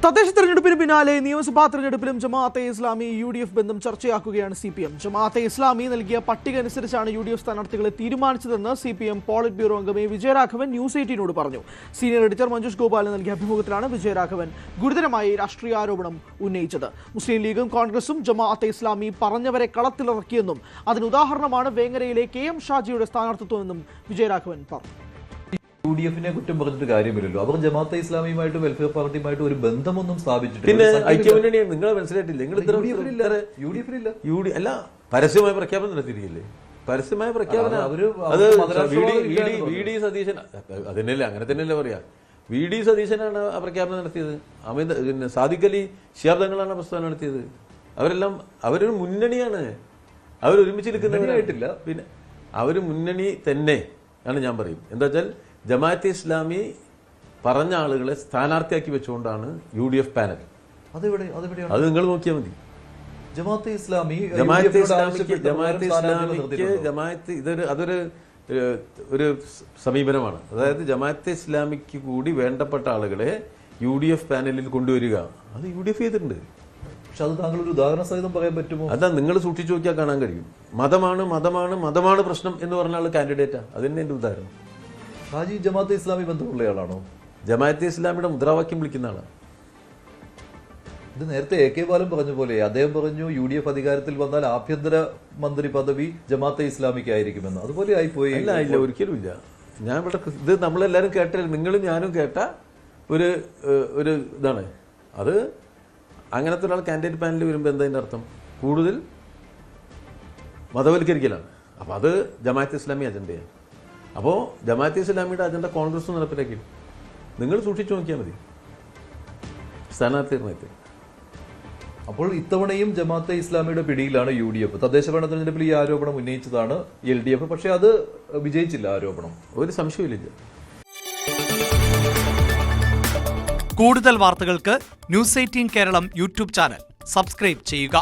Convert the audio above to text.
തദ്ദേശ തെരഞ്ഞെടുപ്പിന് പിന്നാലെ നിയമസഭാ തെരഞ്ഞെടുപ്പിലും ജമാഅത്തെ ഇസ്ലാമി UDF ബന്ധം ചർച്ചയാക്കുകയാണ് CPM. ജമാഅത്തെ ഇസ്ലാമി നൽകിയ പട്ടിക അനുസരിച്ചാണ് UDF സ്ഥാനാർത്ഥികളെ തീരുമാനിച്ചതെന്ന് CPM പോളിറ്റ് ബ്യൂറോ അംഗം വിജയരാഘവൻ ന്യൂസ് 18നോട് പറഞ്ഞു. സീനിയർ എഡിറ്റർ മഞ്ജുഷ് ഗോപാലിന് നൽകിയ അഭിമുഖത്തിലാണ് വിജയരാഘവൻ ഗുരുതരമായി രാഷ്ട്രീയ ആരോപണം ഉന്നയിച്ചത്. മുസ്ലിം ലീഗും കോൺഗ്രസും ജമാഅത്തെ ഇസ്ലാമി പറഞ്ഞവരെ കളത്തിലിറക്കിയെന്നും അതിന് ഉദാഹരണമാണ് വേങ്ങരയിലെ KM ഷാജിയുടെ സ്ഥാനാർത്ഥിത്വമെന്നും വിജയരാഘവൻ പറഞ്ഞു. UDF-നെ കുറ്റം പറഞ്ഞിട്ട് കാര്യമില്ലല്ലോ. അവർ ജമാഅത്തെ ഇസ്ലാമിയുമായിട്ട് വെൽഫെയർ പാർട്ടിയുമായിട്ട് ഒരു ബന്ധമൊന്നും സ്ഥാപിച്ചിട്ടില്ല. പിന്നെ ഐക്യമുന്നണിയാണ് നിങ്ങൾ മനസ്സിലായിട്ടില്ല. നിങ്ങൾ UDF-ലില്ല. അല്ല, പരസ്യമായ പ്രഖ്യാപനം നടത്തിയിരിക്കില്ലേ? പരസ്യമായ പ്രഖ്യാപനം അത് VD സതീശൻ അതിനല്ലേ, അങ്ങനെ തന്നെയല്ലേ പറയാ. VD സതീശനാണ് ആ പ്രഖ്യാപനം നടത്തിയത്. പിന്നെ സാദിഖ് അലി ശിഹാബ് തങ്ങളാണ് പ്രസ്താവന നടത്തിയത്. അവരൊരു മുന്നണിയാണ്. അവരൊരുമിച്ച് നിൽക്കുന്നവരായിട്ടില്ല. പിന്നെ അവർ മുന്നണി തന്നെ ആണ് ഞാൻ പറയും. എന്താ വെച്ചാൽ ജമാഅത്തെ ഇസ്ലാമി പറഞ്ഞ ആളുകളെ സ്ഥാനാർത്ഥിയാക്കി വെച്ചുകൊണ്ടാണ് UDF പാനൽ. അത് നിങ്ങൾ നോക്കിയാൽ മതി. ജമാഅത്തെ ഇസ്ലാമിക്ക് അതൊരു സമീപനമാണ്. അതായത് ജമാഅത്തെ ഇസ്ലാമിക്ക് കൂടി വേണ്ടപ്പെട്ട ആളുകളെ UDF പാനലിൽ കൊണ്ടുവരിക. അത് UDF ചെയ്തിട്ടുണ്ട്. പക്ഷെ അത് താങ്കൾ ഒരു ഉദാഹരണ സഹിതം പറയാൻ പറ്റുമോ? അതാ നിങ്ങൾ സൂക്ഷിച്ചു നോക്കിയാൽ കാണാൻ കഴിയും. മതമാണ് പ്രശ്നം എന്ന് പറഞ്ഞ ആൾ കാൻഡിഡേറ്റാ. അതിന് എന്റെ ഉദാഹരണം. ഷാജി ജമാഅത്തെ ഇസ്ലാമി ബന്ധമുള്ളയാളാണോ? ജമാഅത്തെ ഇസ്ലാമിയുടെ മുദ്രാവാക്യം വിളിക്കുന്ന ആളാണ്. ഇത് നേരത്തെ AK ബാലൻ പറഞ്ഞ പോലെ അദ്ദേഹം പറഞ്ഞു UDF അധികാരത്തിൽ വന്നാൽ ആഭ്യന്തര മന്ത്രി പദവി ജമാഅത്തെ ഇസ്ലാമിക്കായിരിക്കുമെന്ന്. അതുപോലെ ആയിപ്പോയി. ഇല്ല, ഒരിക്കലും ഇല്ല. ഞാൻ ഇവിടെ ഇത് നമ്മളെല്ലാവരും കേട്ടില്ല, നിങ്ങളും ഞാനും കേട്ട ഒരു ഇതാണ് അത്. അങ്ങനത്തെ ഒരാൾ കാൻഡിഡേറ്റ് പാനലിൽ വരുമ്പോൾ എന്താ അതിൻ്റെ അർത്ഥം? കൂടുതൽ മതവൽക്കരിക്കലാണ്. അപ്പോൾ അത് ജമാഅത്തെ ഇസ്ലാമി അജണ്ടയാണ്. അപ്പോൾ ജമാഅത്തെ ഇസ്ലാമിയുടെ അജണ്ട കോൺഗ്രസ് നടപ്പിലാക്കി. നിങ്ങൾ സൂക്ഷിച്ചു നോക്കിയാൽ മതി സ്ഥാനാർത്ഥി നിർണയത്തിൽ. അപ്പോൾ ഇത്തവണയും ജമാഅത്തെ ഇസ്ലാമിയുടെ പിടിയിലാണ് UDF. തദ്ദേശ ഭരണ തെരഞ്ഞെടുപ്പിൽ ഈ ആരോപണം ഉന്നയിച്ചതാണ് LDF. പക്ഷെ അത് വിജയിച്ചില്ല ആരോപണം. ഒരു സംശയമില്ല. കൂടുതൽ വാർത്തകൾക്ക് News 18 Keralam YouTube channel subscribe ചെയ്യുക.